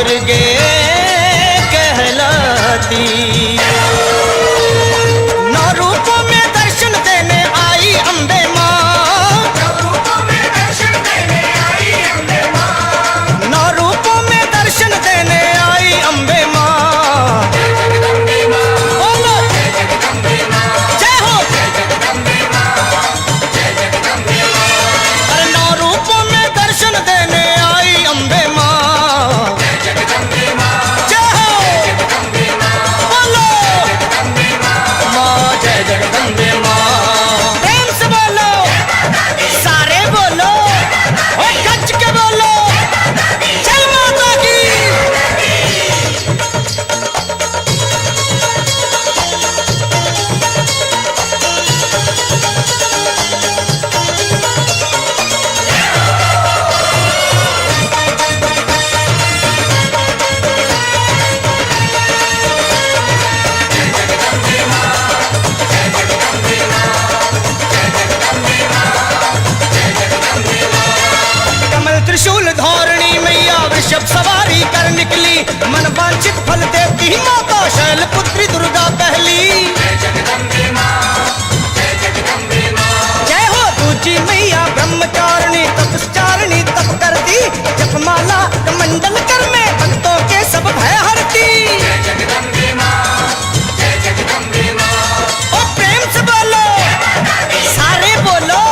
दुर्गे कहलाती। नौ रूपों में दर्शन देने आई अम्बे माँ, नौ रूपों में दर्शन देने आई अम्बे माँ, नौ रूपों में दर्शन देने आई अम्बे माँ। जय जगदम्बे माँ, बोलो जय जगदम्बे माँ, जय हो जय जगदम्बे माँ, जय जगदम्बे माँ। अरे नौ रूपों में दर्शन देने आई अम्बे माँ, जय जगदम्बे माँ, जय हो जय जगदम्बे माँ, बोलो जय जगदम्बे माँ, माँ जय जगदम्बे माँ। प्रेम से बोलो सारे बोलो और गज के बोलो जय माता की। कमल त्रिशूल धौरणी मैया वृषभ सवारी कर निकली, मन वांछित फल देती माता शैलपुत्री दुर्गा पहली। जय जगदम्बे माँ, जय जगदम्बे माँ, जय हो दूजी मैया ब्रह्मचारिणी तपस्चारिणी तप करती, जपमाला कमंडल कर में भक्तों के सब भय हरती। जय जगदम्बे माँ, जय जगदम्बे माँ, और प्रेम से बोलो सारे बोलो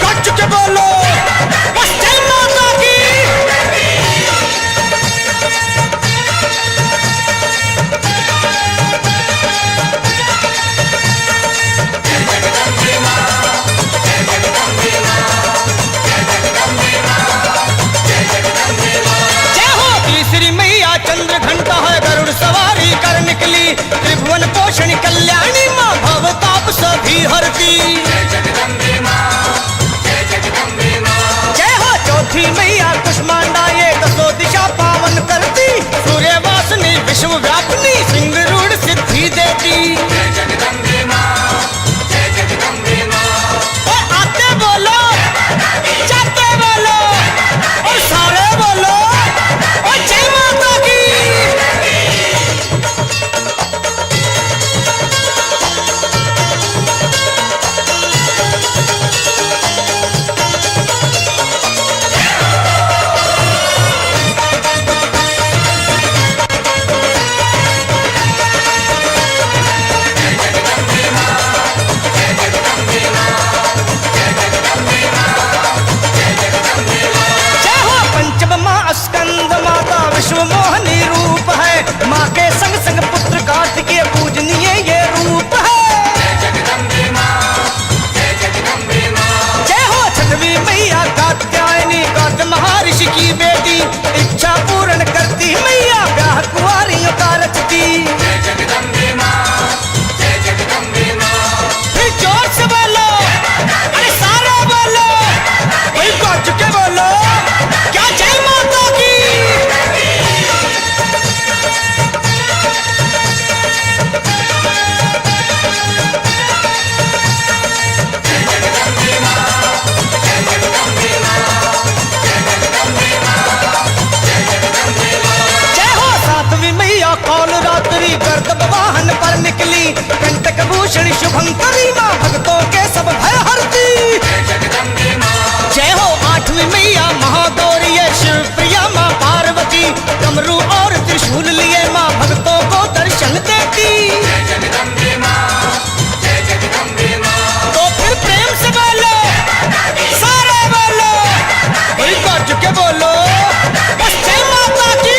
गज के बोलो बस जय माता की। जय जगदम्बे माँ, जय जगदम्बे माँ, जय जगदम्बे माँ, जय जगदम्बे माँ। जय हो तीसरी मैया चंद्र घंटा है गरुड़ सवारी कर निकली, त्रिभुवन पोषणी कल्याणी माँ भवताप सभी हरती। जय जगदम्बे माँ, जय जगदम्बे माँ, जय हो चौथी मैया कुष्मांडा ये दसों दिशा पावन करती, सूर्यवासिनी विश्व व्यापिनी सिंह रूढ़ सिद्धि देती। जय जगदम्बे माँ, जय जगदम्बे माँ, और आते बोलो जाते बोलो और सारे बोलो और जय माता की। जय हो पंचम माँ स्कंद माता विश्व मोहनी रूप है, माँ के संग संग पुत्र कार्तिकेय पूजनीय ये रूप है। जय जगदम्बे माँ, जय जगदम्बे माँ, जय हो छठवीं मैया कात्यायनी गौतम महर्षि की बेटी, इच्छा पूर्ण करती मैया ब्याह कुंवारियों का रचती। जय जगदम्बे माँ, जय जगदम्बे माँ, फिर जोर से बोलो अरे सारे बोलो कोई गज के बोलो क्या जय माता की। जय जगदम्बे माँ, जय जगदम्बे माँ, जय जगदम्बे माँ, जय जगदम्बे माँ। जय हो सातवीं मैया कौल रात्रि गर्दभ वाहन पर निकली, कंटक भूषण शुभंकरी माँ भक्तों के सब भय हरती। जय जगदम्बे माँ, जय हो आठवीं मैया महागौरी ये शिव प्रिया माँ पार्वती, डमरू और त्रिशूल लिए माँ भक्तों को दर्शन देती। जय जगदम्बे माँ, जय जगदम्बे माँ, तो फिर प्रेम से बोलो सारे बोलो कोई गज के बोलो बस जय माता की।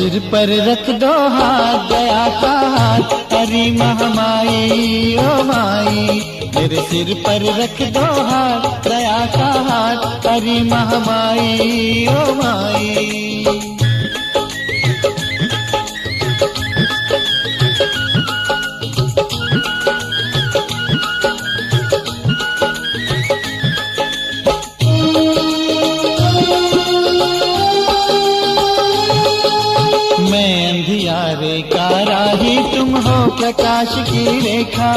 सिर पर रख दो हाथ, दया का हाथ, हरी महामाई ओ माई। मेरे सिर पर रख दो हाथ, दया का हाथ, हरी महामाई ओ माई। मैं अंधियारे का राही, तुम हो प्रकाश की रेखा।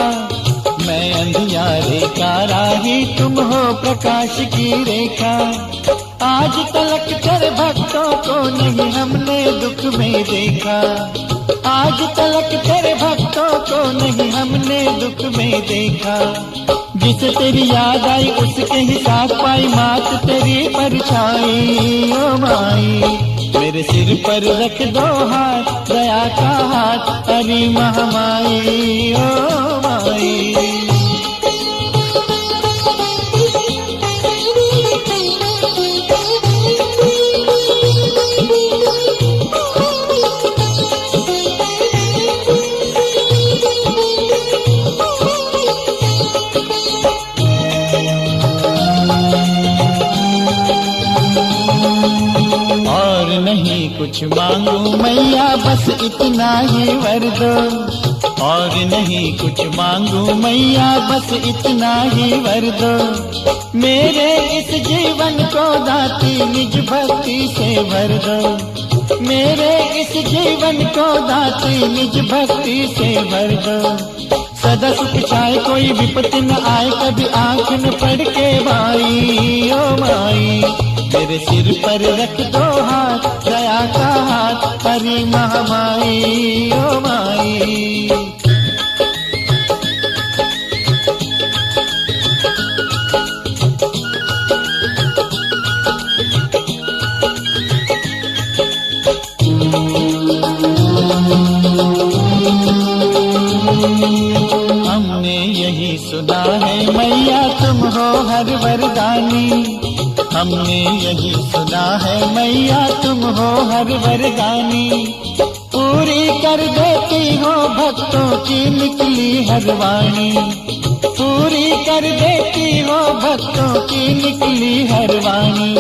मैं अंधियारे का राही, तुम हो प्रकाश की रेखा। आज तलक तेरे भक्तों को नहीं हमने दुख में देखा। आज तलक तेरे भक्तों को नहीं हमने दुख में देखा। जिसे तेरी याद आई उसके ही साथ पाई मात तेरी परछाई ओ माई। मेरे सिर पर रख दो हाथ, दया का हाथ, हरी महामाई ओ माई। नहीं कुछ मांगू मैया, बस इतना ही वर दो। और नहीं कुछ मांगू मैया, बस इतना ही वर दो। मेरे इस जीवन को दाती निज भक्ति से भर दो। मेरे इस जीवन को दाती निज भक्ति से भर दो। सदा सुख छाए कोई विपत्ति न आए, कभी आंख न पड़ के भाई ओ माई। मेरे सिर पर रख दो हाथ, दया का हाथ, हरी महामाई ओ माई। हमने यही सुना है मैया तुम हो हर वरदानी। हमने यही सुना है मैया तुम हो हर वरदानी। पूरी कर देती हो भक्तों की निकली हर वाणी। पूरी कर देती हो भक्तों की निकली हर वाणी।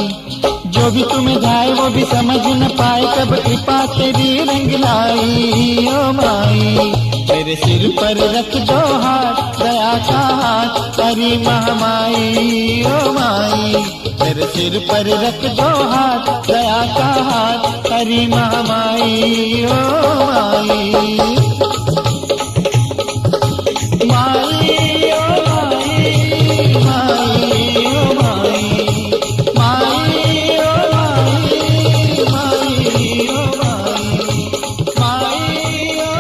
जो भी तुम्हें जाए वो भी समझ न पाए, कब कृपा तेरी रंग लाई ओ माई। मेरे सिर पर रख दो हाथ, दया का हाथ, हरी महामाई ओ माई। मेरे सिर पर रख दो हाथ, दया का हाथ, हरी महामाई ओ माई। माई ओ माई, माई ओ माई, माई ओ माई, माई ओ माई, माई ओ माई, माई ओ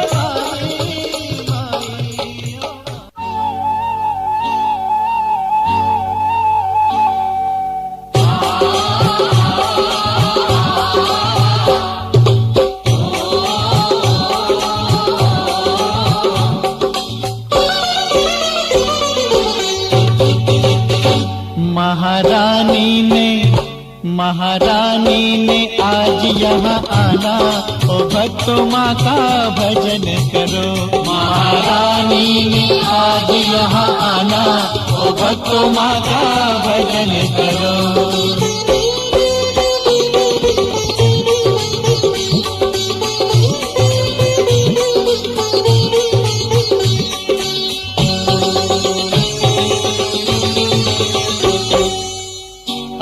महारानी ने आज यहाँ आना, ओ भक्तों माँ का भजन करो। महारानी ने आज यहाँ आना, ओ भक्तों माँ का भजन करो।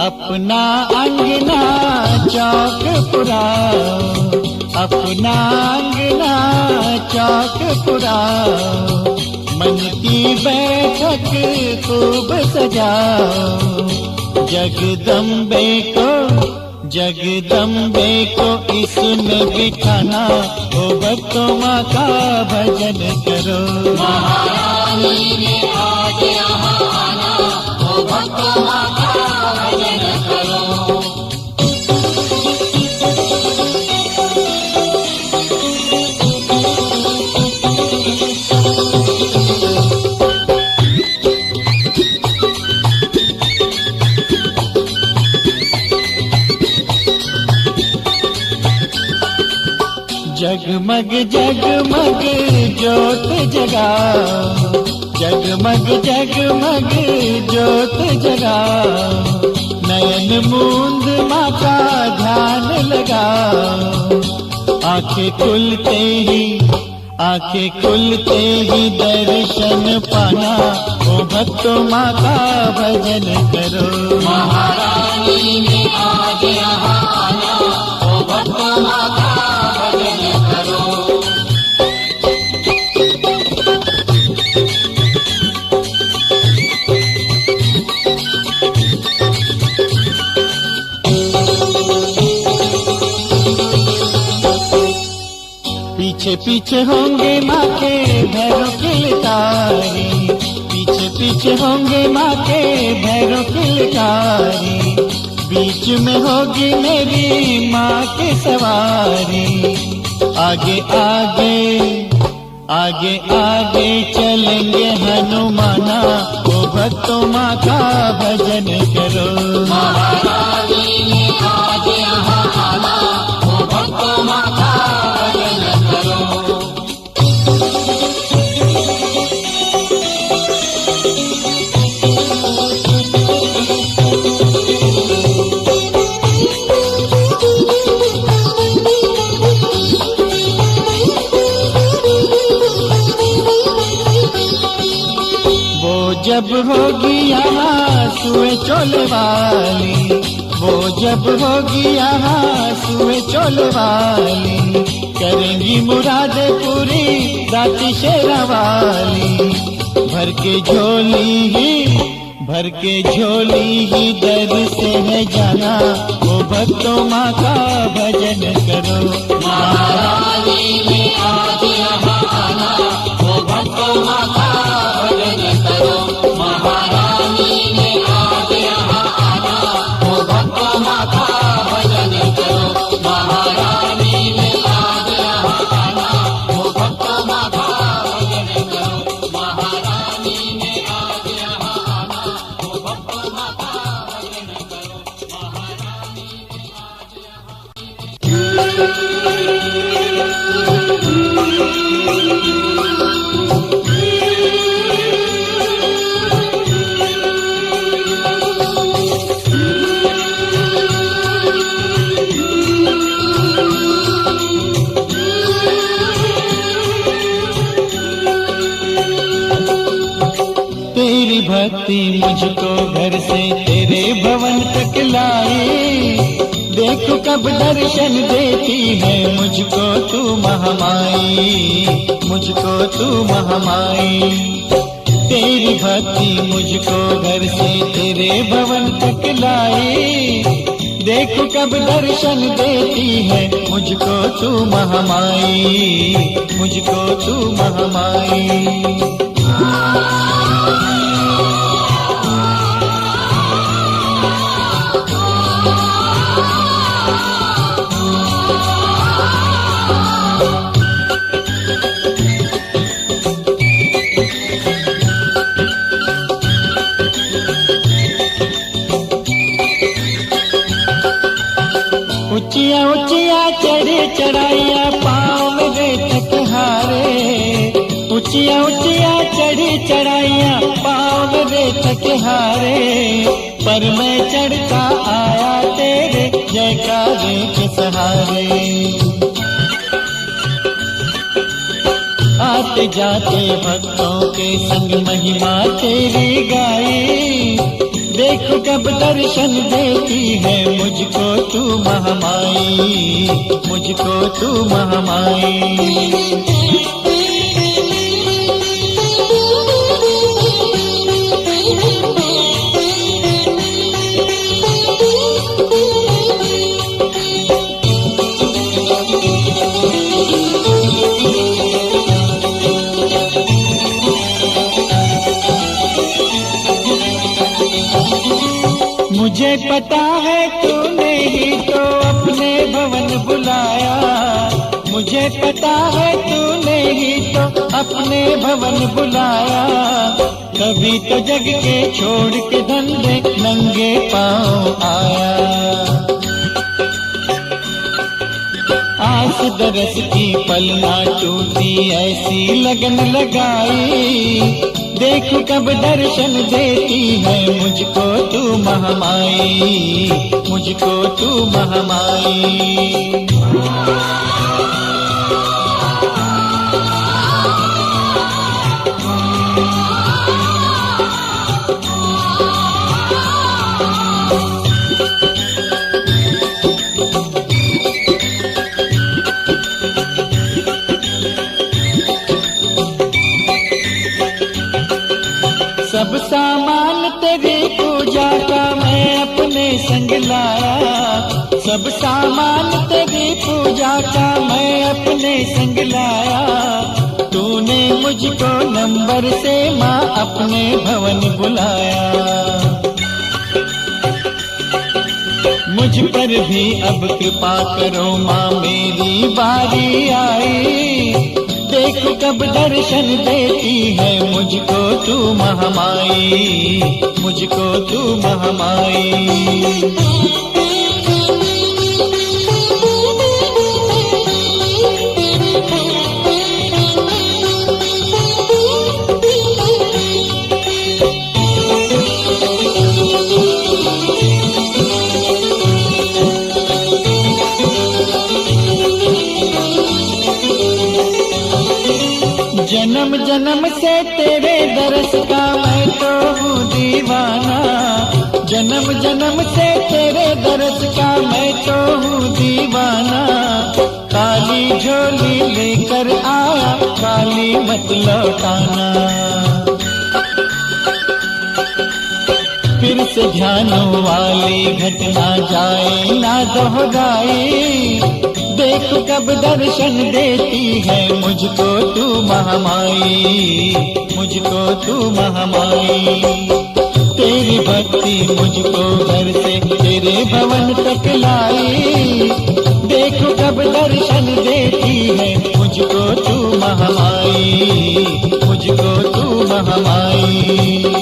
अपना अंगना चौक पुराओ, अपना अंगना चौक पुराओ। मन की बैठक खूब सजाओ। जगदम्बे को इसमें बिठाना, ओ भक्तों माँ का भजन करो। महारानी ने आज यहाँ आना, ओ भक्तों माँ का भजन करो। जगमग जगमग ज्योत जगाओ, जगमग जगमग ज्योत जगाओ, नयन मूंद माँ का ध्यान लगाओ। आंखें खुलते ही दर्शन पाना, ओ भक्तों माँ का भजन करो। महारानी ने आज यहाँ आना, ओ भक्तों माँ का भजन करो। पीछे पीछे होंगे माँ के भैरों की लटारी, पीछे पीछे होंगे माँ के भैरों की लटारी, बीच में होगी मेरी माँ की सवारी। आगे आगे आगे आगे चलेंगे हनुमाना, ओ भक्तों माँ का भजन करो। महारानी ने आज यहाँ आना, ओ भक्तों माँ का भजन करो। जब होगी यहाँ सुए चोले वाली, वो जब होगी यहाँ सुए चोले वाली, करेंगी मुरादे पूरी दाती शेरा वाली। भर के झोली ही दर से है जाना, वो भक्तों माँ का भजन करो। महारानी ने आज यहाँ आना, वो भक्तों माँ का भजन करो। महारानी ने आज यहाँ आना, वो भक्तों माँ का भजन करो। महारानी ने आज यहाँ आना, वो भक्तों माँ का भजन करो। महारानी ने आज यहाँ आना, वो भक्तों माँ का भजन करो। महारानी ने आज तेरी भक्ति मुझको घर से तेरे भवन तक लाई, देखो कब दर्शन देती है मुझको तू महामाई, मुझको तू महामाई। तेरी भक्ति मुझको घर से तेरे भवन तक लाई, देखो कब दर्शन देती है मुझको तू महामाई, मुझको तू महामाई। ऊंचिया ऊंचिया चढ़ी चढ़ाइया पाँव मेरे थक हारे, ऊंचिया ऊंचिया चढ़ी चढ़ाइया पाँव मेरे थक हारे, पर मैं चढ़ता आया तेरे जयकारे के सहारे। आते जाते भक्तों के संग महिमा तेरी गाई, देखो कब दर्शन देती है मुझको तू महामाई, मुझको तू महामाई। मुझे पता है तूने ही तो अपने भवन बुलाया, मुझे पता है तूने ही तो अपने भवन बुलाया, कभी तो जग के छोड़ के धंधे नंगे पाँव आया। आस दरस की पलना टूटी ऐसी लगन लगाई, देख कब दर्शन देती है मुझको तू महामाई, मुझको तू महामाई। सब सामान तेरी पूजा का मैं अपने संग लाया, सब सामान तेरी पूजा का मैं अपने संग लाया। तूने मुझको नंबर से माँ अपने भवन बुलाया, मुझ पर भी अब कृपा करो माँ मेरी बारी आई, देख कब दर्शन देती है मुझको तू महामाई, मुझको तू महामाई। जन्म जन्म से तेरे दरस का मैं तो हूँ दीवाना, जन्म जन्म से तेरे दरस का मैं तो हूँ दीवाना। काली झोली लेकर आया काली मत लौटाना, फिर से ध्यानों वाली घटना जाए ना दोहराई, देख कब दर्शन देती है मुझको तू महामाई, मुझको तू महामाई। तेरी भक्ति मुझको घर से तेरे भवन तक लाई, देख कब दर्शन देती है मुझको तू महामाई, मुझको तू महामाई।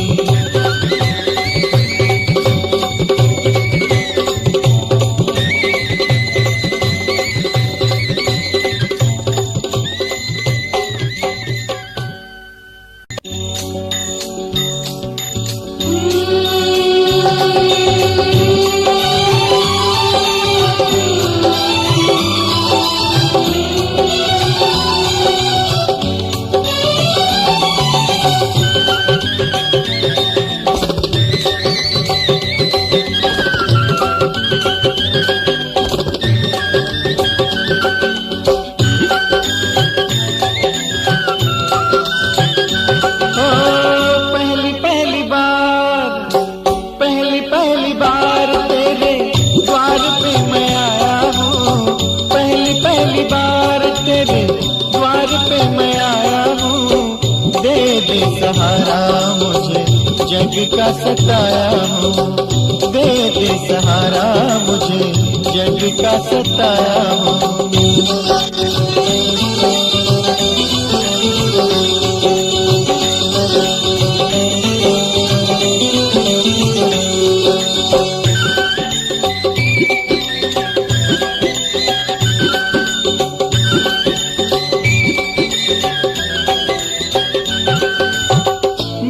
सहारा मुझे जग का सताया हूँ, दे दे सहारा मुझे जग का सताया हूँ।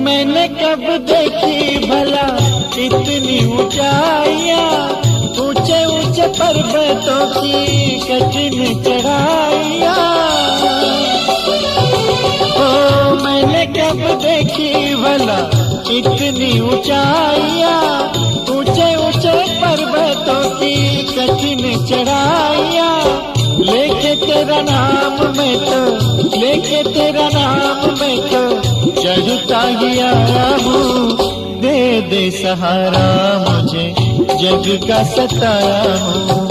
मैंने कब देखी भला इतनी ऊंचाइयाँ, ऊंचे ऊंचे पर्वतों की कठिन चढ़ाइयाँ। ओ मैंने कब देखी भला इतनी ऊंचाइयाँ, ऊंचे ऊंचे पर्वतों की कठिन चढ़ाइयाँ। लेके तेरा नाम मैं तो, लेके तेरा नाम मैं तो चढ़ता ही आया हूँ, दे दे सहारा मुझे जग का सताया हूँ,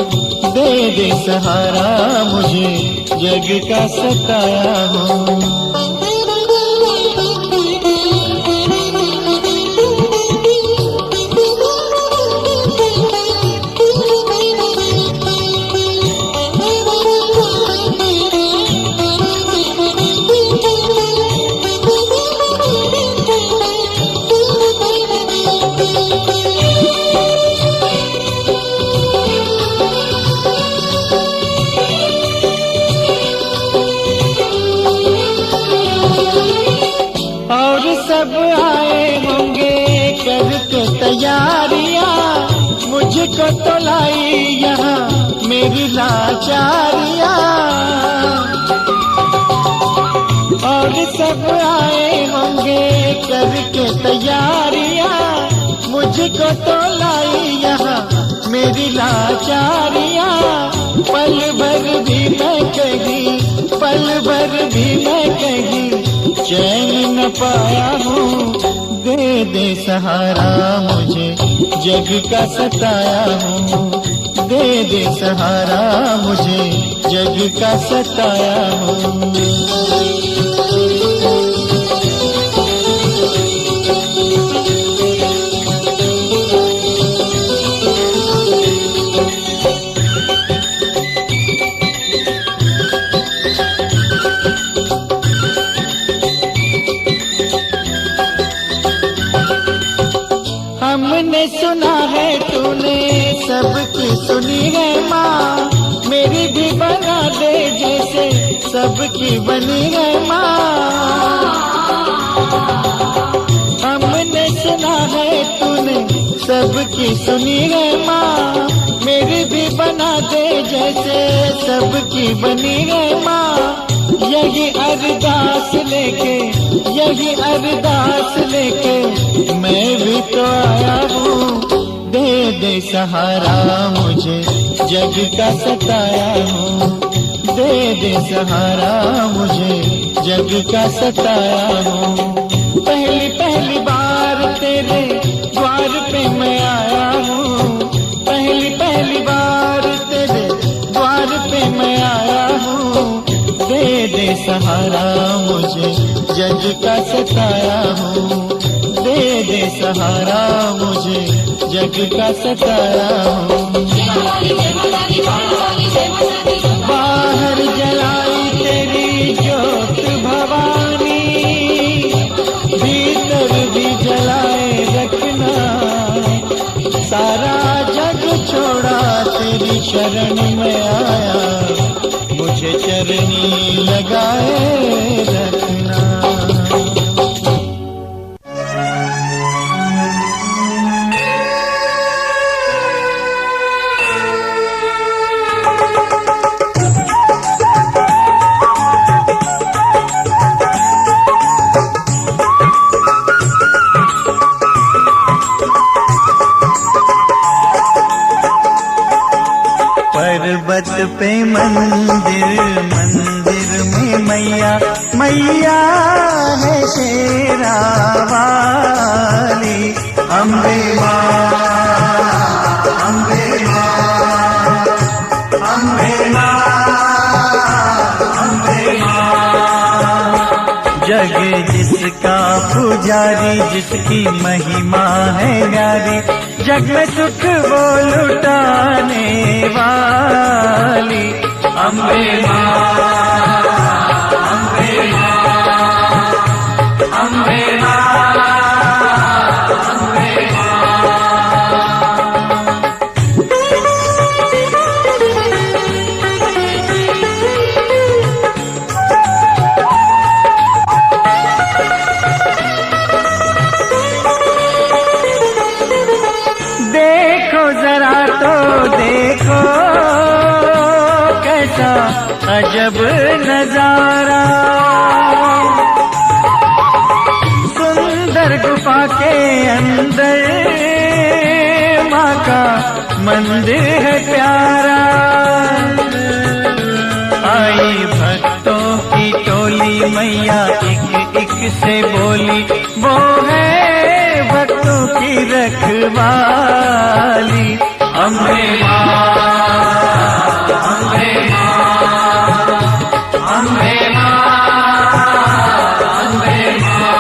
दे दे सहारा मुझे जग का सताया हूँ। सब आए होंगे करके तैयारियां, मुझको तो लाई यहाँ मेरी लाचारियां। और सब आए होंगे करके तैयारियां, मुझको तो लाई यहाँ मेरी लाचारियां। पल भर भी मैं कहीं, पल भर भी मैं कहीं चैन न पाया हूँ। दे दे सहारा मुझे जग का सताया हूँ, दे दे सहारा मुझे जग का सताया हूँ। हमने सुना है तूने सबकी सुनी है माँ, मेरी भी बना दे जैसे सबकी बनी है माँ। हमने सुना है तूने सबकी सुनी है माँ, मेरी भी बना दे जैसे सबकी बनी है माँ। यही अरदास लेके, यही अरदास लेके मैं भी तो आया हूँ। दे दे सहारा मुझे जग का सताया हूँ, दे दे सहारा मुझे जग का सताया हूँ। पहली पहली बार तेरे द्वार पे मैं आया हूँ, पहली पहली बार तेरे द्वार पे मैं आया हूँ। दे दे सहारा मुझे जग का सताया हूँ, दे दे सहारा मुझे जग का सताया हूँ। बाहर जलाई तेरी ज्योत भवानी, भीतर भी जलाए रखना। सारा जग छोड़ा तेरी शरण में आया, मुझे चरनी लगाए रखना। पर्वत पे मंदिर, मंदिर में मैया, मैया है शेरा वाली। अम्बे माँ, अम्बे माँ, अम्बे माँ, अम्बे माँ। जग जिसका पुजारी, जिसकी महिमा है न्यारी, जग में सुख वो लुटाने वाली। अम्बे माँ, अम्बे माँ, अम्बे माँ, अम्बे माँ। देखो जरा तो देखो कैसा अजब नजारा, सुंदर गुफा के अंदर माँ का मंदिर है प्यारा। आई भक्तों की टोली, मैया एक एक से बोली, वो है भक्तों की रखवाली। अम्बे माँ, अम्बे माँ, अम्बे माँ, अम्बे माँ।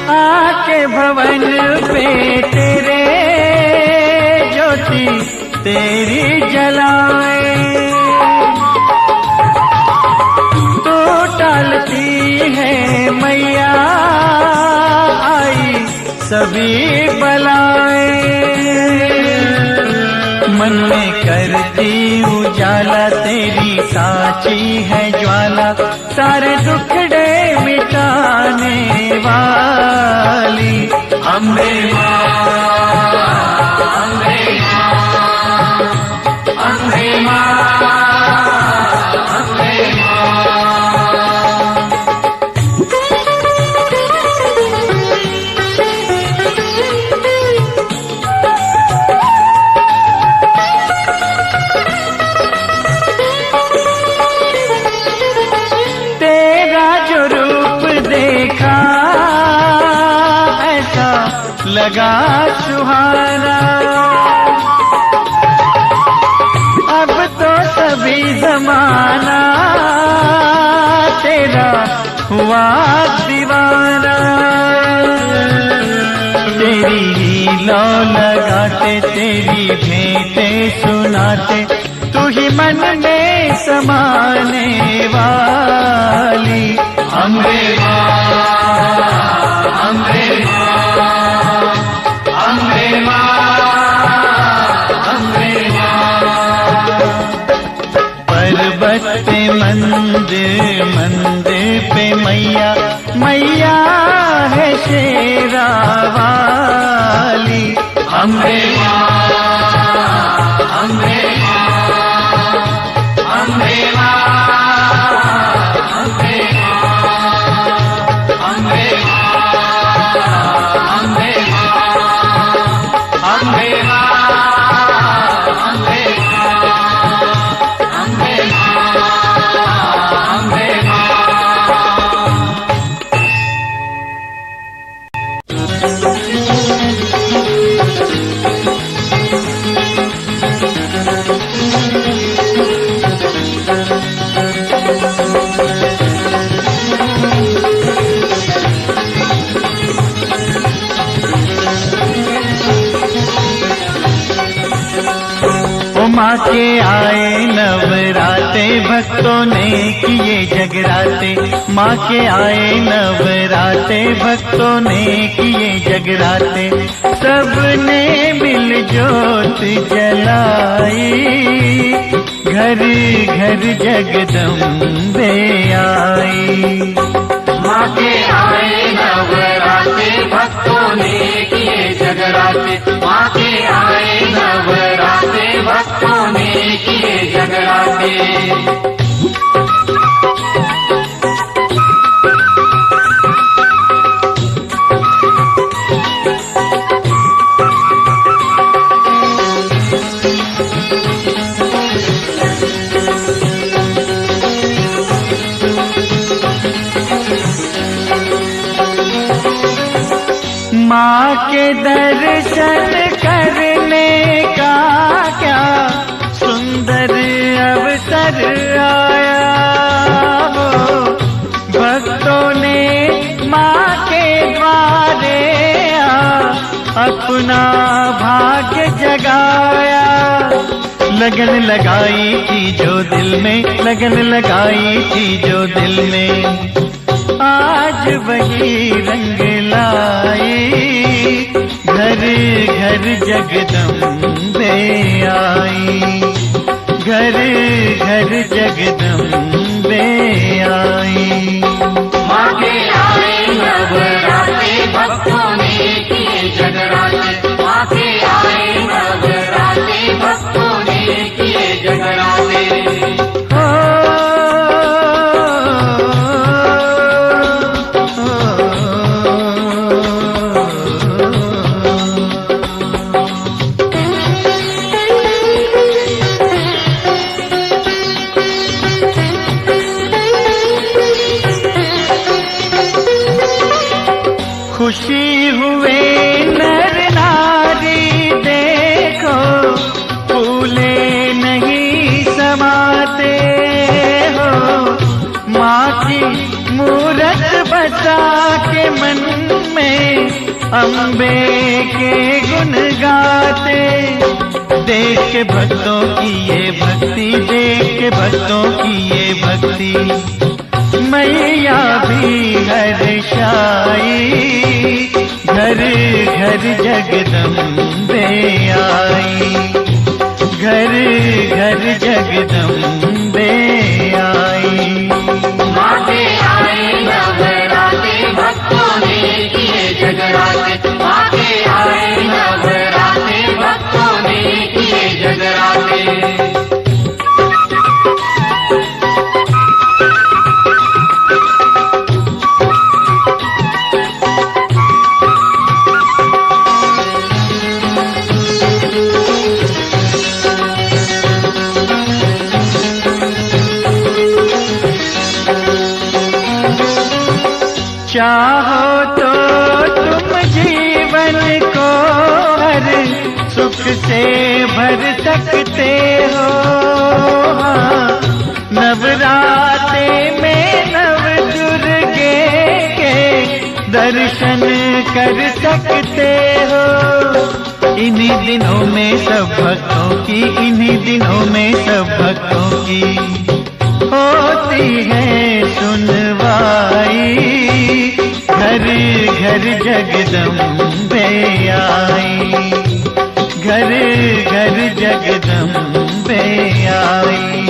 आके भवन पे तेरे ज्योति तेरी जलाए, तू टालती है मैया आई सभी बला। मिटाने वाली अम्बे माँ, अम्बे माँ, अम्बे माँ, अम्बे माँ। लगा सुहाना, अब तो सभी जमाना तेरा हुआ दीवाना। तेरी ही लौ लगाते, तेरी भेंटे सुनाते, तू ही मन में समाने वाली अम्बे माँ, अम्बे माँ, अम्बे माँ, अम्बे माँ। पर्वत पे मंदिर, मंदिर पे मैया, मैया है शेरा वाली अम्बे माँ, अम्बे माँ, अम्बे माँ, अम्बे माँ, अम्बे माँ के आए नवराते, भक्तों ने किए जगराते। माँ के आए नवराते, भक्तों ने किए जगराते। सबने मिल जोत जलाई, घर घर जगदम्बे आई। माँ के आए नवराते, भक्तों ने किए जगराते। माँ के आए नवराते, भक्तों ने किए जगराते। माँ के दर्शन करने का क्या सुंदर अवसर आया हो। भक्तों ने माँ के द्वारे अपना भाग्य जगाया। लगन लगाई थी जो दिल में, लगन लगाई थी जो दिल में, आज वही रंग लाई। घर घर जगदम्बे आई, घर घर जगदम्बे आई। माँ के आए नवराते, भक्तों ने किए जगराते। माँ के आए नवराते, भक्तों ने किए जगराते। खुशी हुए नर नारी देखो, फूले नहीं समाते हो। माँ की मूरत बसा के मन में अम्बे के गुण गाते। देख के भक्तों की ये भक्ति, देख के भक्तों की ये भक्ति, मैया भी हर्षाई। घर घर जगदम्बे आई, घर घर जगदम्बे आई। माँ के आए नवराते, चाहो तो तुम जीवन को हर सुख से भर सकते हो। नवरात्रे में नव दुर्गे के दर्शन कर सकते हो। इन्हीं दिनों में सब भक्तों की, इन्हीं दिनों में सब भक्तों की होती है सुनवाई। घर घर जगदम्बे आई, घर घर जगदम्बे आई।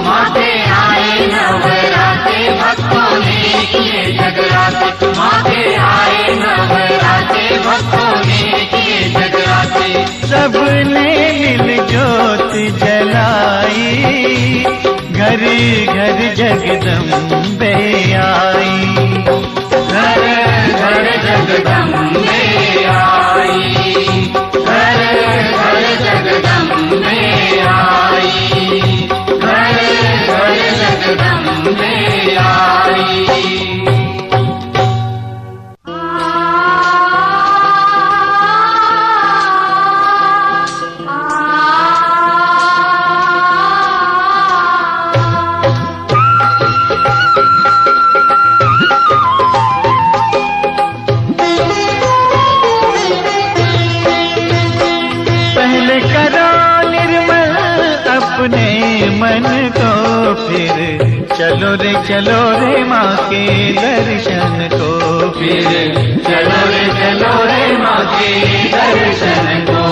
माते आए नवरात्रे भक्तों ने किए जगराते। माते आए नवरात्रे भक्तों ने किए जगराते। सबने मिल ज्योत जलाई, घर घर जगदम्बे आई। घर घर जगदम्बे आई, घर घर जगदम्बे आई, घर घर जगदम्बे आई। अपने मन को फिर चलो रे माँ के दर्शन को। फिर चलो रे माँ के दर्शन को।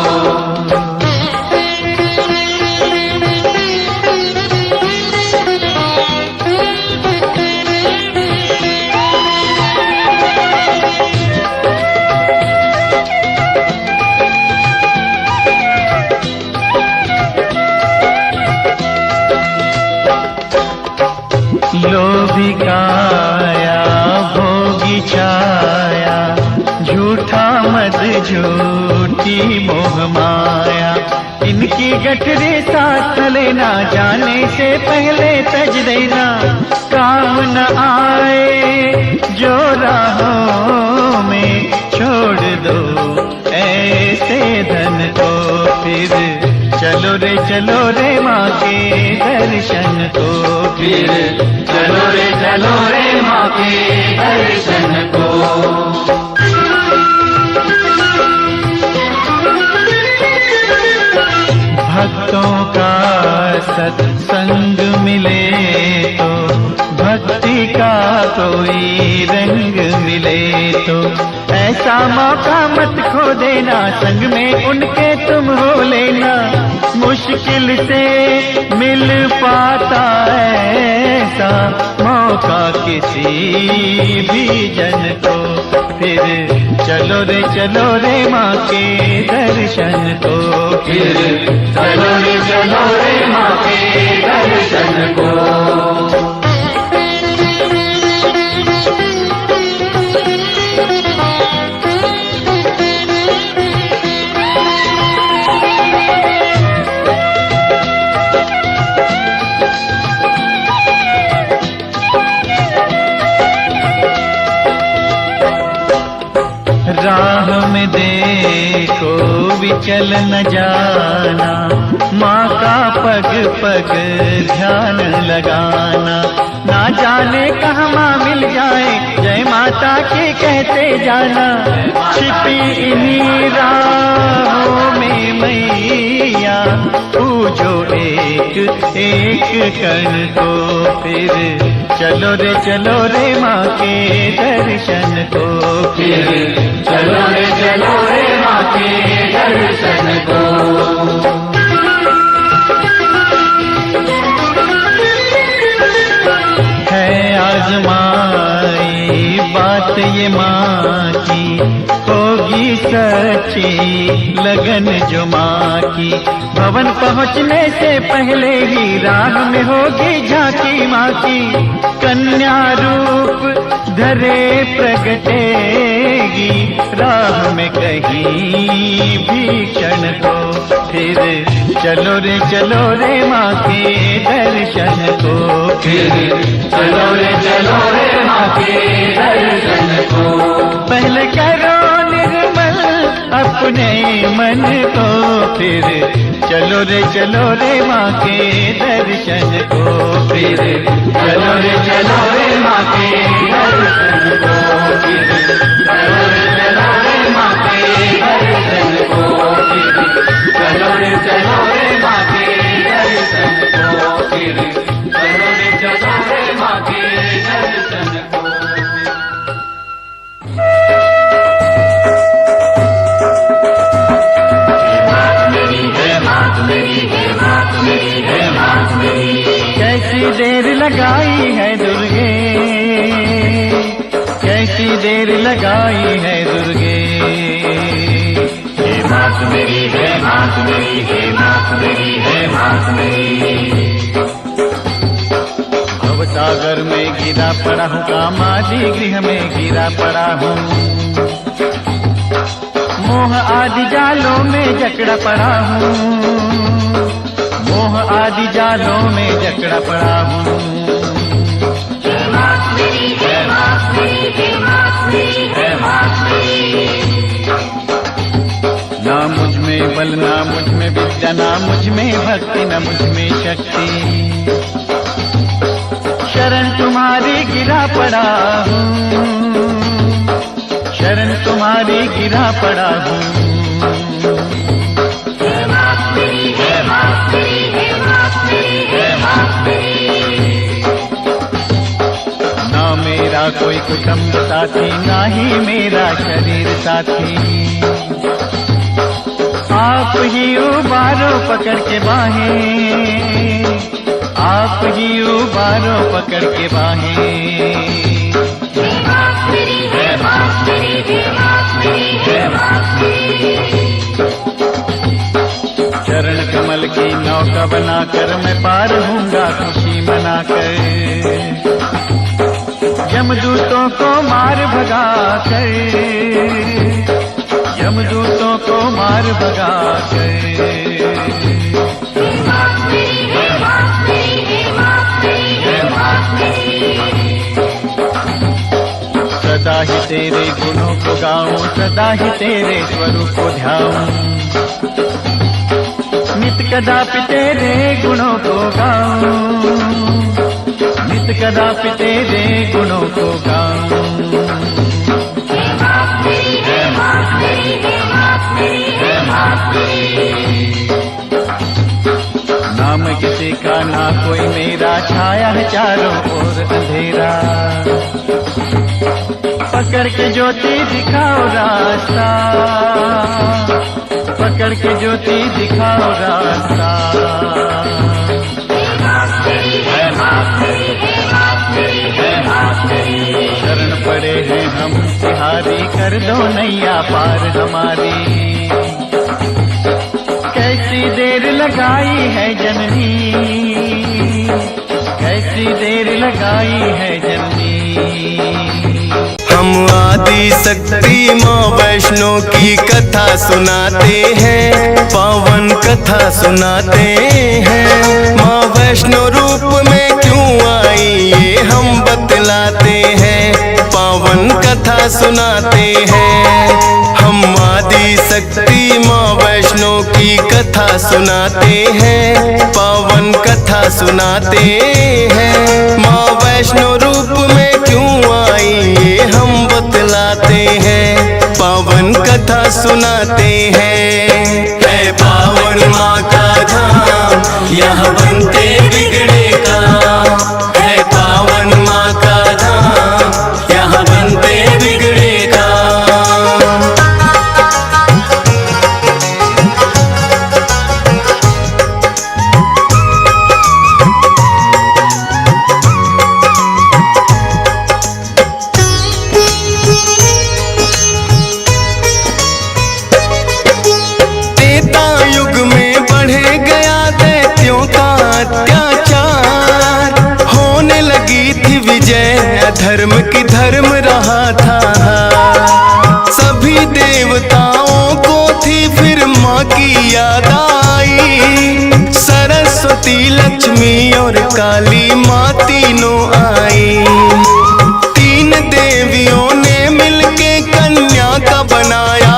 लोभी काया भोगी छाया, झूठा मद झूठी मोह माया। इनकी गठरी साथ लेना, जाने से पहले तज देना। काम न आए जो राहों में छोड़ दो ऐसे धन को। फिर चलो रे माँ के दर्शन को। फिर चलो रे माँ के दर्शन को। भक्तों का सत्संग मिले तो, भक्ति का कोई रंग मिले तो। ऐसा मौका मत खो देना, संग में उनके तुम हो लेना। मुश्किल से मिल पाता ऐसा मौका किसी भी जन को। फिर चलो रे माँ के दर्शन को। फिर चलो रे माँ के दर्शन को। राह में देखो विचल न जाना, माँ का पग पग ध्यान लगाना। ना जाने कहाँ माँ मिल जाए, जय माता की कहते जाना। छिपी इन्हीं राहों में मैया, पूजो एक एक कण को। फिर चलो रे माँ के दर्शन को। फिर चलो रे माँ के दर्शन को। है आजमाई बात ये माँ की, होगी सच्ची लगन जो माँ की। भवन पहुँचने से पहले ही राह में होगी झांकी माँ की। कन्या रूप धरे प्रगटेगी, राह में कहीं भी क्षण को। फिर चलो रे माँ के दर्शन को। फिर चलो रे माँ के दर्शन फिर चलो रे माँ के दर्शन को, फिर चलो रे माँ के दर्शन को, फिर चलो रे माँ के दर्शन को, फिर चलो रे माँ के दर्शन को, फिर चलो रे माँ के दर्शन को। कैसी देर लगाई है दुर्गे, कैसी देर लगाई है दुर्गे, हे मात मेरी, हे मात मेरी, हे मात मेरी, हे मात मेरी। भवसागर में गिरा पड़ा हूँ, कामादि गृह में गिरा पड़ा हूँ, मोह आदि जालों में जकड़ा पड़ा हूँ, मोह आदि जालों में जकड़ा पड़ा हूँ। हे मात मेरी, हे मात मेरी, हे मात मेरी, हे मात मेरी। ना मुझ में बल, ना मुझ में विद्या, ना मुझ में भक्ति, ना मुझ में शक्ति, शरण तुम्हारी गिरा पड़ा हूँ, शरण तुम्हारी गिरा पड़ा हूँ। हे मात मेरी, हे मात मेरी, हे मात मेरी, हे मात मेरी। ना मेरा कोई कुटुंब साथी, ना ही मेरा शरीर साथी, आप ही उबारो पकड़ के बाहें, आप ही उबारो पकड़ के बाहें। हे मात मेरी, हे मात मेरी, हे मात मेरी, हे मात मेरी। चरण कमल की नौका बनाकर मैं पार होऊंगा खुशी मनाकर, यमदूतों को मार भगा कर, यमदूतों को मार भगा कर। हे मात मेरी, हे मात मेरी, हे मात मेरी, हे मात मेरी। सदा ही तेरे गुणों को गाऊं, सदा ही तेरे स्वरूप को ध्याऊं, नित कदापि तेरे गुणों को गाऊं, नित कदापि तेरे गुणों को गाऊं। हे मात मेरी, हे मात मेरी, हे मात मेरी, हे मात मेरी। नाम किसी का ना कोई मेरा, छाया है चारों ओर अंधेरा, पकड़ के ज्योति दिखाओ रास्ता, पकड़ के ज्योति दिखाओ रास्ता। हे मात मेरी, हे मात मेरी, हे मात मेरी, हे मात मेरी। शरण पड़े हैं हम तिहारी, कर दो नैया पार हमारी। कैसी देर लगाई है जननी, कैसी देर लगाई है जननी। हम आदि शक्ति माँ वैष्णो की कथा सुनाते हैं, पावन कथा सुनाते हैं। माँ वैष्णो रूप में क्यों आई ये हम बतलाते हैं, पावन कथा सुनाते हैं। हम आदि शक्ति माँ वैष्णो की कथा सुनाते हैं, पावन कथा सुनाते हैं। माँ वैष्णो रूप में क्यों आई ये हम बतलाते हैं, पावन कथा सुनाते हैं। है पावन माँ का धाम, यहाँ बनते बिगड़े काम। है पावन माँ का धाम, यहाँ बनते बिगड़े काम। धर्म की धर्म रहा था, सभी देवताओं को थी फिर माँ की याद आई। सरस्वती, लक्ष्मी और काली माँ तीनों आई। तीन देवियों ने मिलके कन्या का बनाया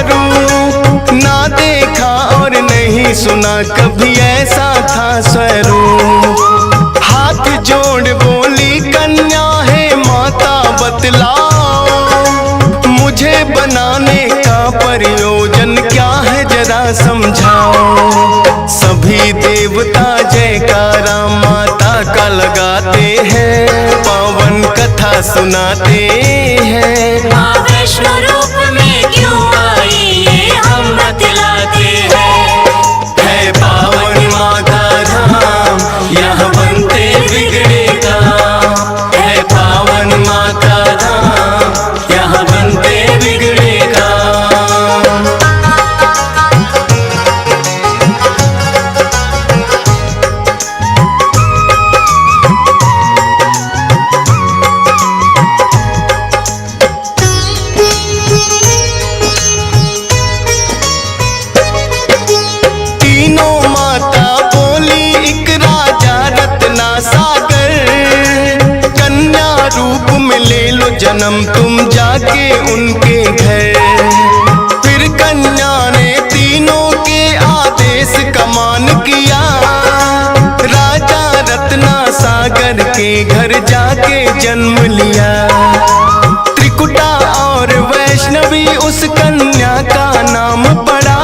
रूप, ना देखा और कभी ऐसा था स्वरूप। हाथ जोड़ बोली कन्या है माता बतलाओ, मुझे बनाने का प्रयोजन क्या है जरा समझाओ। सभी देवता जयकारा माता का लगाते हैं, पावन कथा सुनाते हैं। माँ वैष्णो रूप में क्यों आई ये हम बतलाते हैं। है पावन माँ का धाम, यहाँ बनते बिगड़े काम। है पावन माँ का धाम, यहाँ बनते बिगड़े काम। तीनों माता बोली एक राजा रत्ना सागर, कन्या रूप में ले लो जन्म तुम जाके उनके घर। फिर कन्या ने तीनों के आदेश का मान किया, राजा रत्ना सागर के घर जाके जन्म लिया। त्रिकुटा और वैष्णवी उस कन्या का नाम पड़ा,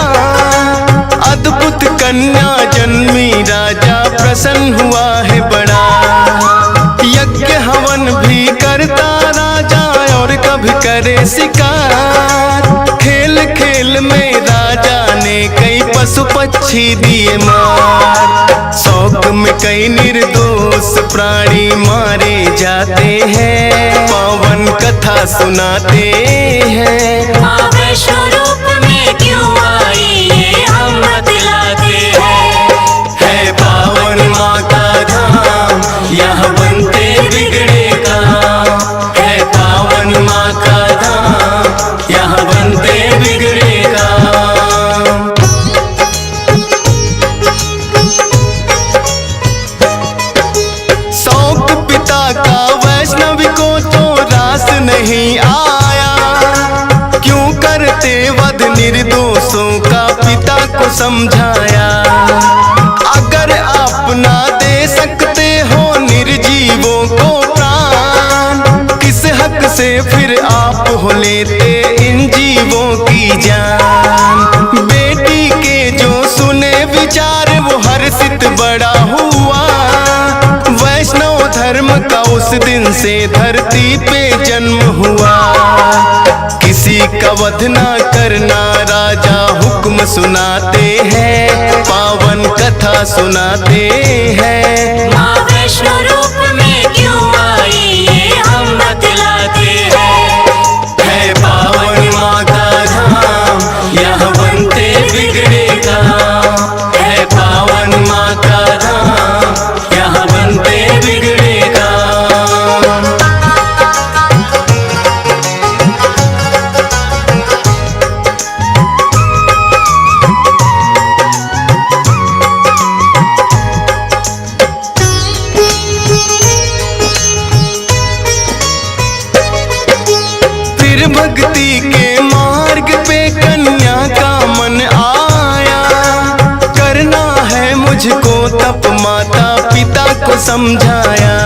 अद्भुत कन्या जन्मी राजा प्रसन्न हुआ है बड़ा। यज्ञ हवन भी करता राजा और कभी करे शिकार, खेल खेल में राजा ने कई पशु पक्षी दिए मार। शौक में कई निर्दोष प्राणी मारे जाते हैं, पावन कथा सुनाते हैं। माँ वैष्णो रूप में क्यों आई ये हम बतलाते हैं। है पावन माँ का धाम, यहाँ बनते बिगड़े काम। है पावन माँ का धाम, यहाँ बनते बिगड़े काम। शौक पिता का वैष्णवी को तो रास नहीं आया, क्यों करते वध निर्दोषों का पिता को समझाया। अगर आप ना दे सकते हो निर्जीवों को प्राण, किस हक से फिर आप हो लेते इन जीवों की जान। बेटी के जो सुने विचार वो हर्षित बड़ा हुआ, वैष्णव धर्म का उस दिन से धरती पे जन्म हुआ। किसी का वध ना करना राजा हुक्म सुनाते हैं, पावन कथा सुनाते हैं। माँ वैष्णो रूप में क्यों आई ये हम बतलाते हैं। है पावन माँ का धाम, यहाँ बनते बिगड़े काम। है पावन माँ का धाम, यहाँ बनते बिगड़े काम। फिर भक्ति के मार्ग पे कन्या का मन आया, करना है मुझको तप माता पिता को समझाया।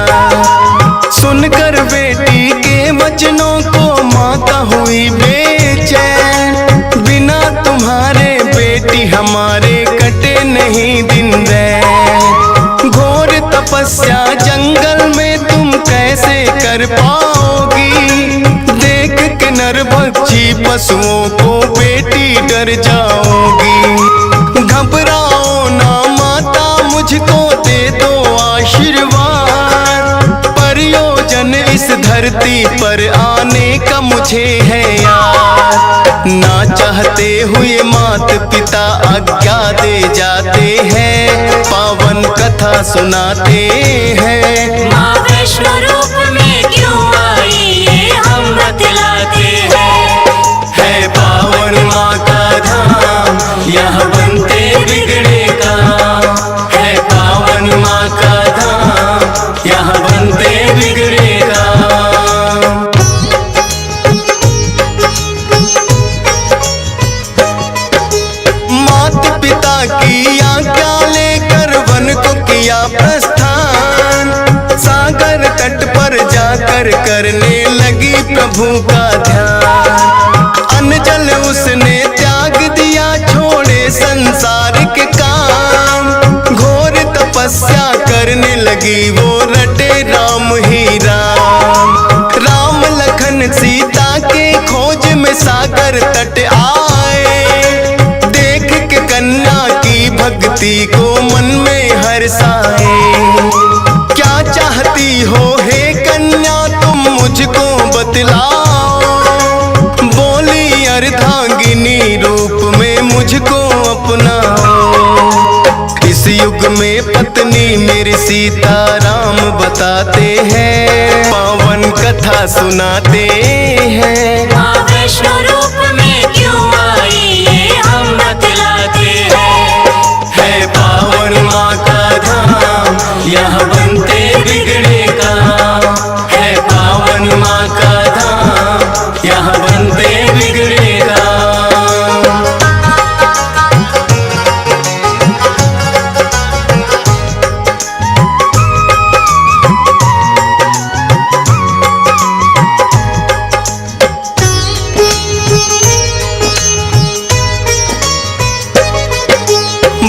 सुनकर बेटी के वचनों को माता हुई बेचैन, बिना तुम्हारे बेटी हमारे कटे नहीं दिन रैन। घोर तपस्या जंगल में तुम कैसे कर पाओगी, देख के नरभक्षी पशुओं को बेटी डर जाओगी। घबराओ ना माता मुझको दे दो आशीर्वाद, प्रयोजन इस धरती पर आने का मुझे है याद। ना चाहते हुए मात पिता आज्ञा दे जाते हैं, पावन कथा सुनाते हैं। माँ वैष्णो रूप में क्यों आई ये हम बतलाते हैं। है पावन माँ का धाम, यहाँ बनते बिगड़े काम। है पावन माँ का धाम, यहाँ बनते बिगड़े काम। माता पिता की आज्ञा प्रभु का ध्यान। अन्न जल उसने त्याग दिया, छोड़े संसार के काम। घोर तपस्या करने लगी, वो रटे राम ही राम। राम लखन सीता के खोज में सागर तट आए। देख के कन्या की भक्ति को मन में हर्षाए। क्या चाहती हो हे कन्या तुम मुझको बतलाओ। बोली अर्धांगिनी रूप में मुझको अपनाओ। इस युग में पत्नी मेरी सीता राम बताते हैं, पावन कथा सुनाते हैं। माँ वैष्णो रूप में क्यों आई ये हम बतलाते हैं। है पावन माँ का धाम, यहाँ बनते बिगड़े काम। है पावन माँ का धाम, यहाँ बनते बिगड़े काम।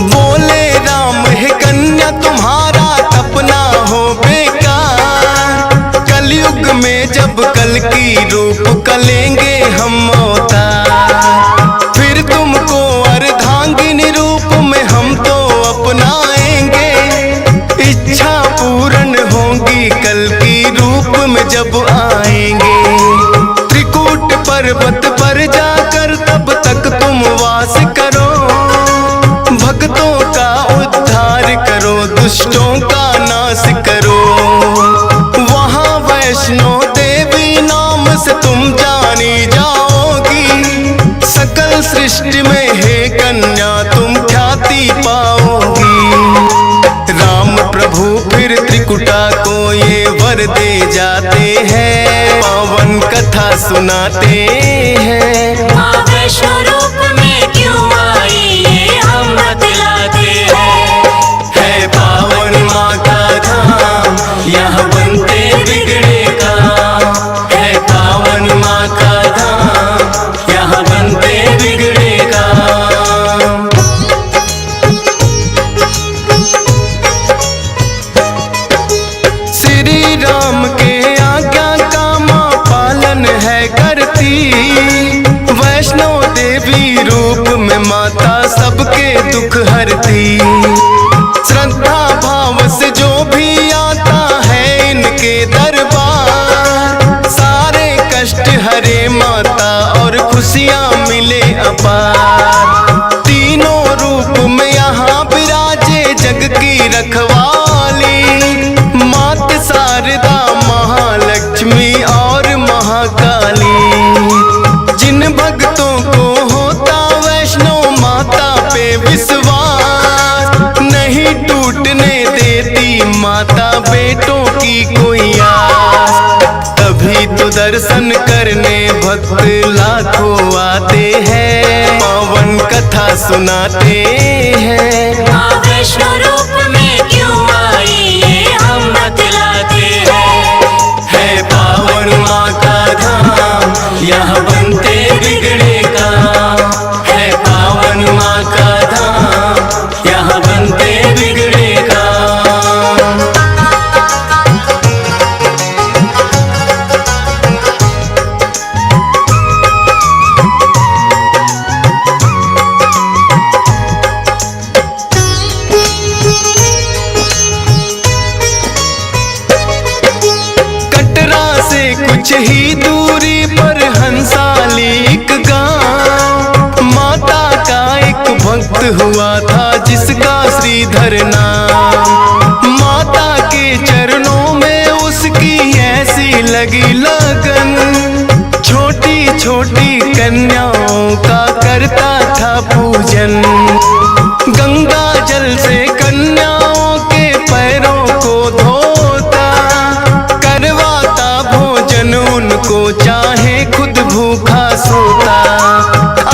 बोले राम है कन्या तुम्हारा तपना हो बेकार। कलयुग में जब कल की रूप कलेंगे हम अवतार। फिर तुमको अर्धांगिनी रूप में हम तो अपनाएंगे। इच्छा पूर्ण होगी कल की रूप में जब आएंगे। त्रिकूट पर्वत पर जाकर तब तक तुम वास करो। भक्तों का उद्धार करो, दुष्टों का नाश करो। वहाँ वैष्णो देवी नाम से तुम जानी जाओगी। सकल सृष्टि में हे कन्या तुम ख्याति पाओगी। राम प्रभु फिर त्रिकुटा को ये वर दे जाते हैं, पावन कथा सुनाते हैं। माँ वैष्णो रूप में क्यों आई ये हम बतलाते हैं। है पावन माँ का धाम, यहाँ बनते बिगड़े काम। है पावन माँ का धाम, यहाँ बनते बिगड़े काम। श्री राम के आज्ञा का माँ पालन है करती। वैष्णो देवी रूप में माता सबके दुख हरती। श्रद्धा भाव से जो भी आता है इनके दरबार। सारे कष्ट हरे माता और खुशियाँ मिले अपार। तीनों रूप में यहाँ विराजे जग की रखवाली। मात शारदा महालक्ष्मी और महाकाली। जिन भक्तों को होता वैष्णो माता पे विश्वास, नहीं टूटने देती माता बेटों की कोई आस। तभी तो दर्शन करने भक्त लाखों आते हैं, पावन कथा सुनाते हैं। माँ वैष्णो रूप में क्यों आई ये हम बतलाते हैं। है पावन माँ का धाम, यहाँ बनते बिगड़े काम। है पावन माँ का धाम, यहाँ बनते बिगड़े काम। कटरा से कुछ ही दूरी पर हंसाली एक गांव। माता का एक भक्त हुआ था जिसका श्रीधर नाम। माता के चरणों में उसकी ऐसी लगी लगन। छोटी छोटी कन्याओं का करता था पूजन। गंगा जल से कन्याओं के पैरों को धोता। करवाता भोजन उनको चाहे खुद भूखा सोता।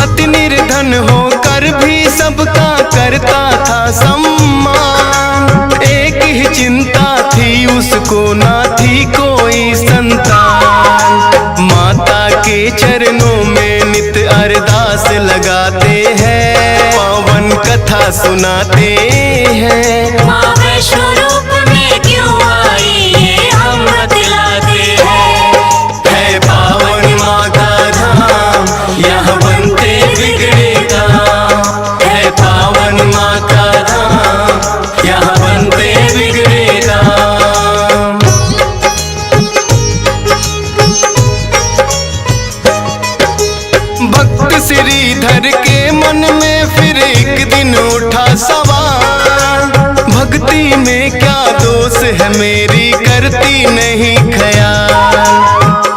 अति निर्धन होकर भी सबका करता था सम्मान। एक ही चिंता थी उसको, ना थी कोई संतान। माता चरणों में नित अरदास लगाते हैं, पावन कथा सुनाते हैं। माँ वैष्णो रूप में क्यों आई ये हम बतलाते हैं। है पावन माँ का धाम, यहाँ बनते बिगड़े काम। है पावन माँ का धाम, यहाँ बनते बिगड़े काम। भक्त श्रीधर के मन में फिर एक दिन उठा सवाल, भक्ति में क्या दोष है मेरी, करती नहीं ख्याल।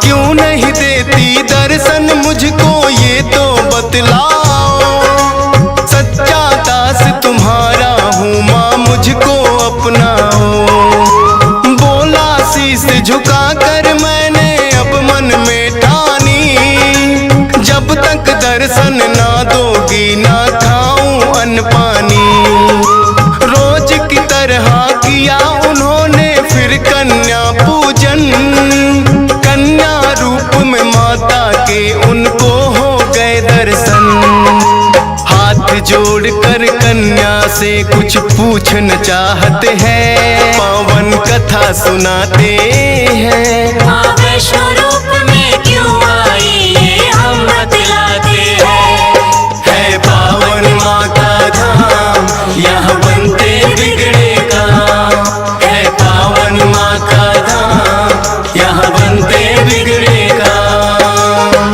क्यों नहीं देती दर्शन मुझको ये तो बतलाओ, सच्चा दास तुम्हारा हूँ माँ मुझको अपनाओ। बोला शीश झुका कर मैंने अब मन में ठानी, जब तक दर्शन ना दोगी ना खाऊं अन्न पानी। रोज की तरह किया उन्होंने फिर कन्या पूजन, कन्या रूप में माता के उनको हो गए दर्शन। हाथ जोड़कर कन्या से कुछ पूछना चाहते हैं, पावन कथा सुनाते हैं। माँ वैष्णो रूप में क्यों आई ये हम बतलाते हैं। है पावन माँ का धाम, यहाँ बनते बिगड़े काम। है पावन माँ का धाम, यहाँ बनते बिगड़े काम।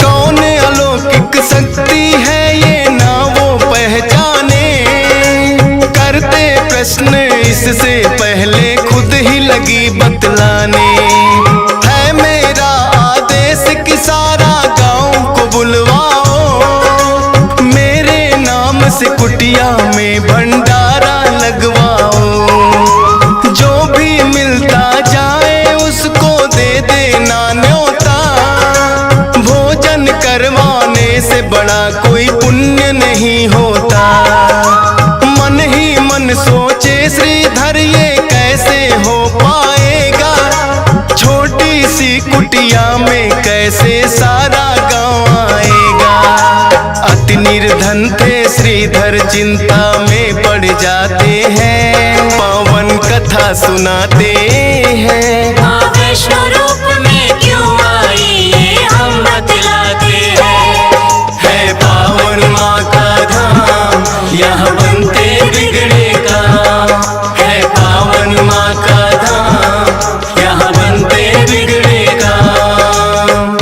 कौन अलौकिक शक्ति है ये ना वो पहचाने, करते प्रश्न इससे पहले खुद ही लगी बतलाने। है मेरा आदेश कि सारा गांव को बुलवाओ, मेरे नाम से कुटिया में भंडारा लगवाओ। जो भी मिलता जाए उसको दे देना न्योता, भोजन करवाने से बड़ा कोई पुण्य नहीं होता। मन ही मन सोचे श्रीधर ये कैसे हो पाएगा, छोटी सी कुटिया में कैसे सारा गांव आएगा। अति निर्धन थे श्रीधर चिंता में पड़ जाते हैं, पावन कथा सुनाते हैं। माँ वैष्णो रूप में क्यों आई ये हम बतलाते हैं। है पावन माँ का धाम, यहाँ बनते बिगड़े काम। है पावन माँ का धाम, यहाँ बनते बिगड़े काम।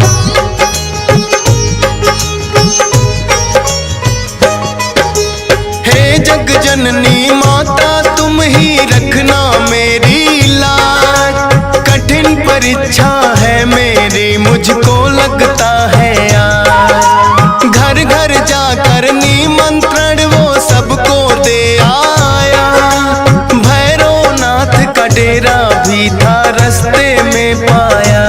हे जग जननी माता तुम ही रखना मेरी लाज, कठिन परीक्षा है मेरी मुझको लगता है आज। घर घर जाकर निमंत्रण वो सबको दे आया, भैरवनाथ का डेरा भी था रास्ते में पाया।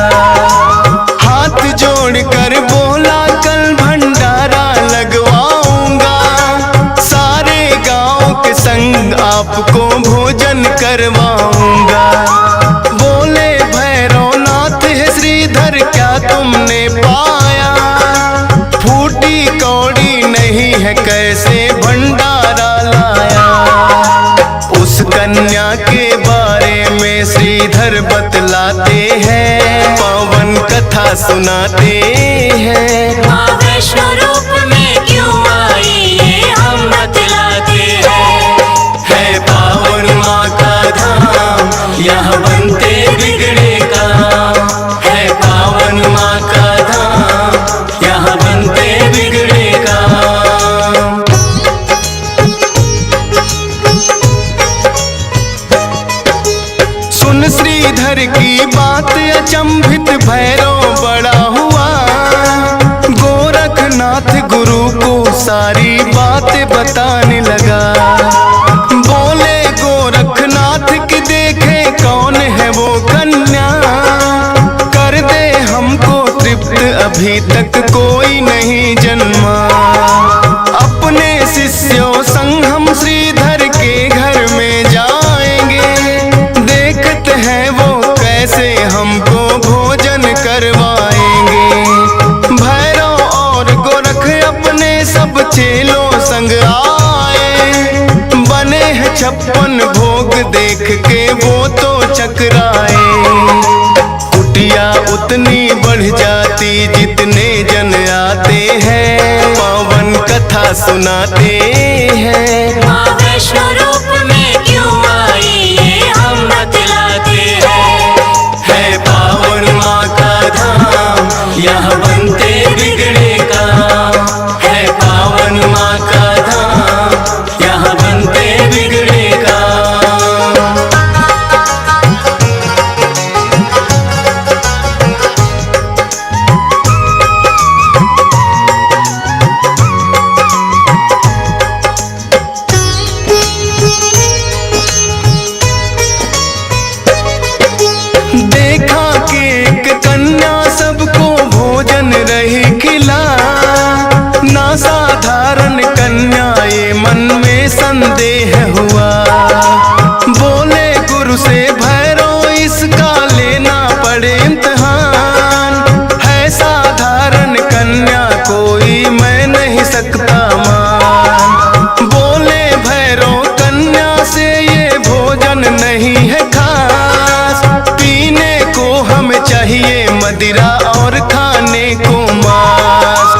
हाथ जोड़कर बोला कल भंडारा लगवाऊंगा, सारे गांव के संग आपको भोजन करवाऊंगा। बोले भैरवनाथ है श्रीधर क्या तुमने पाया, फूटी कौड़ी नहीं है कैसे भंडारा लाया। उस कन्या के बारे में श्रीधर बतलाते हैं, पावन कथा सुनाते हैं। माँ वैष्णो रूप में क्यों आई ये हम बतलाते हैं। है पावन माँ का धाम, यहाँ बनते बिगड़े काम। है पावन माँ का धाम, यहाँ बनते बिगड़े काम। सुन श्रीधर की बात अचंभित भैरव बड़ा हुआ, गोरखनाथ गुरु को सारी बात बताने लगा। बोले गोरखनाथ की देखे कौन है वो कन्या, कर दे अभी तक कोई नहीं जन्मा। अपने शिष्यों संग हम श्रीधर के घर में जाएंगे, देखते हैं वो कैसे हमको भोजन करवाएंगे। भैरव और गोरख अपने सब चेलों संग आए, बने हैं 56 भोग, देख के वो तो चकराए। कुटिया उतनी बढ़ जाती जितने जन आते हैं, पावन कथा सुनाते हैं। माँ वैष्णो रूप में क्यों आई ये हम बतलाते हैं। है पावन माँ का धाम, यहाँ बनते बिगड़े काम। है पावन माँ का धाम, यहाँ बनते बिगड़े काम। देखा कि एक कन्या सबको भोजन रही खिला, ना साधारण कन्या ये मन में संदेह हुआ। बोले गुरु से भैरव इसका लेना पड़े इम्तिहान, है साधारण कन्या कोई मैं नहीं सकता मान। बोले भैरव कन्या से ये भोजन नहीं है खास, पीने को हमें चाहिए मदिरा और खाने को मांस।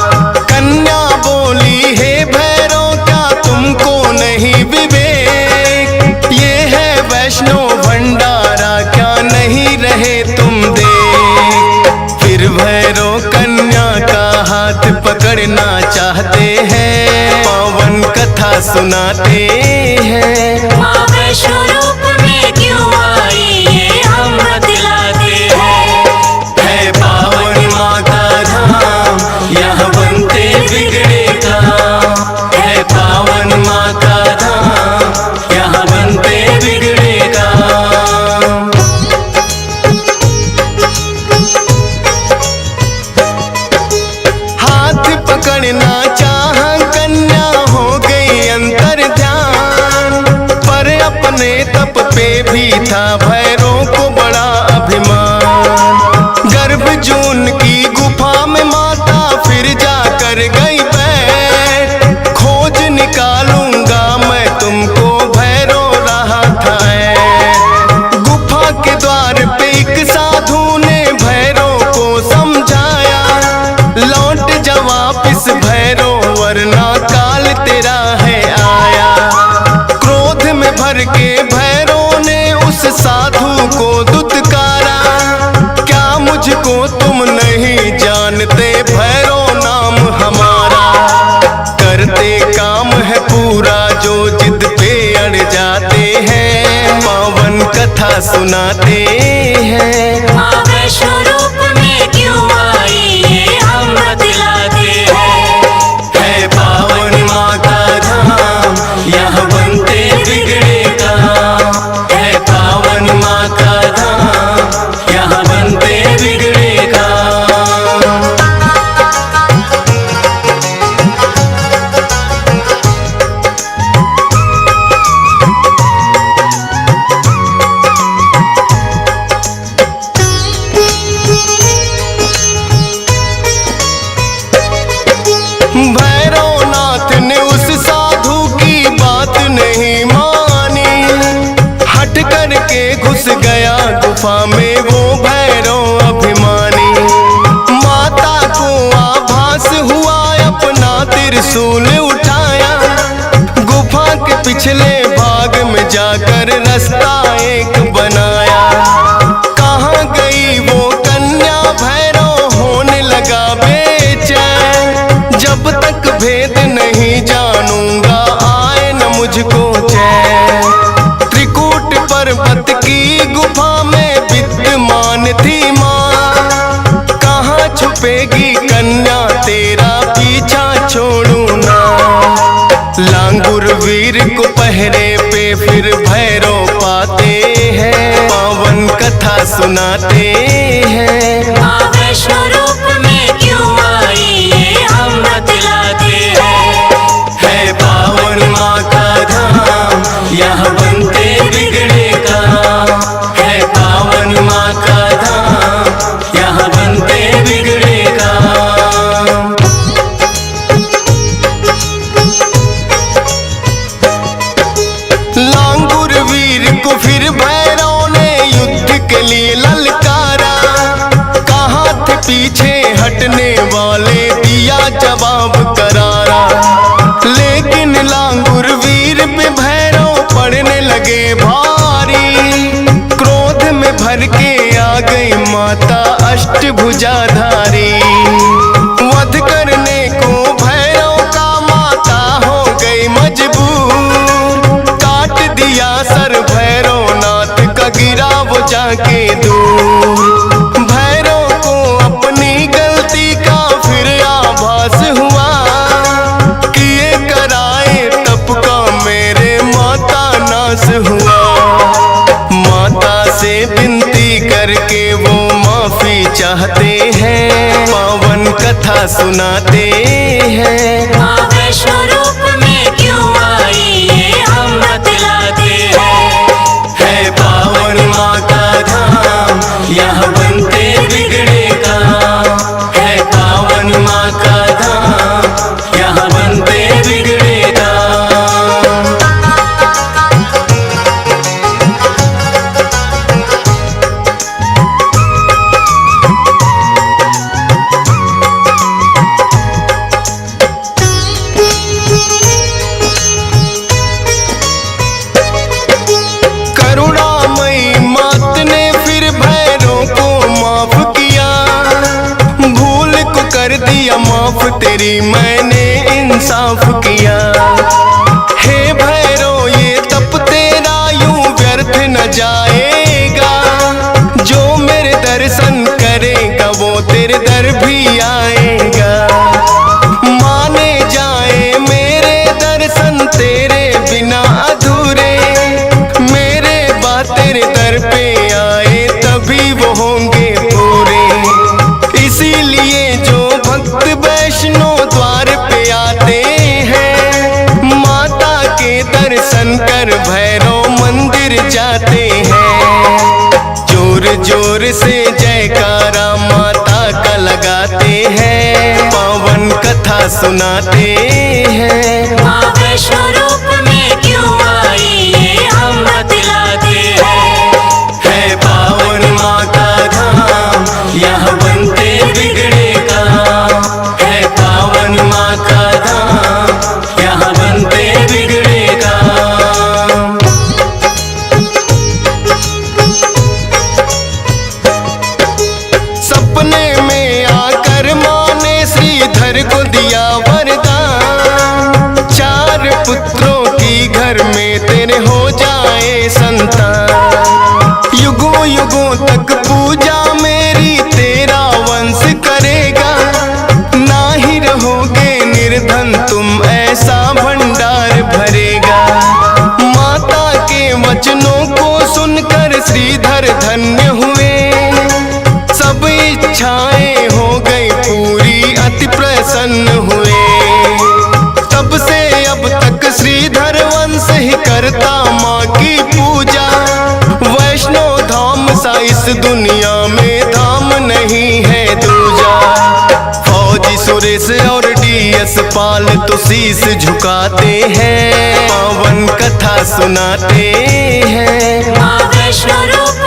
कन्या बोली हे भैरव क्या तुमको नहीं विवेक, ये है वैष्णो भंडारा क्या नहीं रहे तुम देख। फिर भैरव कन्या का हाथ पकड़ना चाहते हैं, पावन कथा सुनाते हैं। माँ वैष्णो रूप में क्यों आई ये हम बतलाते हैं। है पावन माँ का धाम, यहाँ बनते बिगड़े काम। है पावन माँ का धाम, यहाँ बनते बिगड़े काम। हाथ पकड़ना चाह कन्या हो गई अंतर ध्यान, पर अपने तप पे भी था भैरव को बड़ा अभिमान। गर्भ जून की गुफा में माता फिर जाकर गई बैठ, खोज निकालूंगा मैं तुमको भैरव रहा था ऐठ। गुफा के द्वार पे एक साधु ने भैरव को समझाया, लौट जा वापिस भैरव वरना काल तेरा है आया। क्रोध में भर के भैरव ने उस साधु को दुत्कारा, क्या मुझको तुम नहीं जानते भैरव नाम हमारा। करते काम है पूरा जो जिद पे अड़ जाते हैं, पावन कथा सुनाते हैं। माँ वैष्णो रूप में क्यों आई ये हम बतलाते हैं। है पावन माँ का धाम, यहाँ बनते बिगड़े काम। है पावन माँ का धाम, यहाँ बनते बिगड़े काम। भैरवनाथ ने उस साधु की बात नहीं मानी, हट करके घुस गया गुफा में वो भैरव अभिमानी। माता को आभास हुआ अपना त्रिशूल उठाया, गुफा के पिछले भाग में जाकर रास्ता एक बनाया। कहाँ गई वो कन्या भैरव होने लगा बेचैन, जब तक भेद नहीं जानूंगा आए न मुझको चैन। त्रिकूट पर्वत की गुफा में विद्यमान थी माँ, कहाँ छुपेगी कन्या तेरा पीछा छोड़ू ना। लांगुर वीर को पहरे पे फिर भैरव पाते हैं, पावन कथा सुनाते हैं। माँ वैष्णो रूप में क्यों माता अष्टभुजाधारी। वध करने को भैरव का माता हो गई मजबूर। काट दिया सर भैरव नाथ का, गिरा वो जाके दूर। भैरव को अपनी गलती का फिर आभास हुआ, किए कराए तप का मेरे माता नाश हुआ। माता से विनती करके वो माफी चाहते हैं, पावन कथा सुनाते हैं। माँ वैष्णो रूप में क्यों आई ये हम बतलाते हैं। है पावन माँ का धाम, यहाँ बनते बिगड़े काम। है पावन माँ का धाम, यहाँ बनते बिगड़े काम। करुणामयी मात ने फिर भैरव को माफ किया। भूल को कर दिया माफ, तेरी मैंने इंसाफ किया। हे भैरव ये तप तेरा यूं व्यर्थ न जाएगा। जो मेरे दर्शन करेगा वो तेरे दर भी आएगा। माने जाए मेरे दर्शन तेरे बिना अधूरे। मेरे बात तेरे दर पे आए तभी वो होंगे पूरे। इसीलिए जो भक्त वैष्णो द्वार पे आते हैं, माता के दर्शन कर भैरव मंदिर जाते हैं। जोर जोर से जयकारा माता का लगाते हैं, पावन कथा सुनाते हैं। माँ वैष्णो रूप में क्यों आई ये हम बतलाते हैं। है पावन माँ का धाम, यहाँ बनते बिगड़े काम। है पावन माँ का धाम, यहाँ बनते बिगड़े काम। सपने में आकर माँ ने श्रीधर को दिया वरदान। 4 पुत्रों की घर में तेरे हो जाए संतान। युगों युगों तक पूजा मेरी तेरा वंश करेगा। ना ही रहोगे निर्धन तुम, ऐसा भंडार भरेगा। माता के वचनों को सुनकर श्रीधर धन्य हुए। सब इच्छाएं हो गई पूरी, अति प्रसन्न हुए। तब से अब तक श्रीधर वंश ही करता माँ की पूजा। वैष्णो धाम सा इस दुनिया में धाम नहीं है दूजा। फौजी सुरेश और DS पाल तो शीश झुकाते हैं, पावन कथा सुनाते हैं। माँ वैष्णो रूप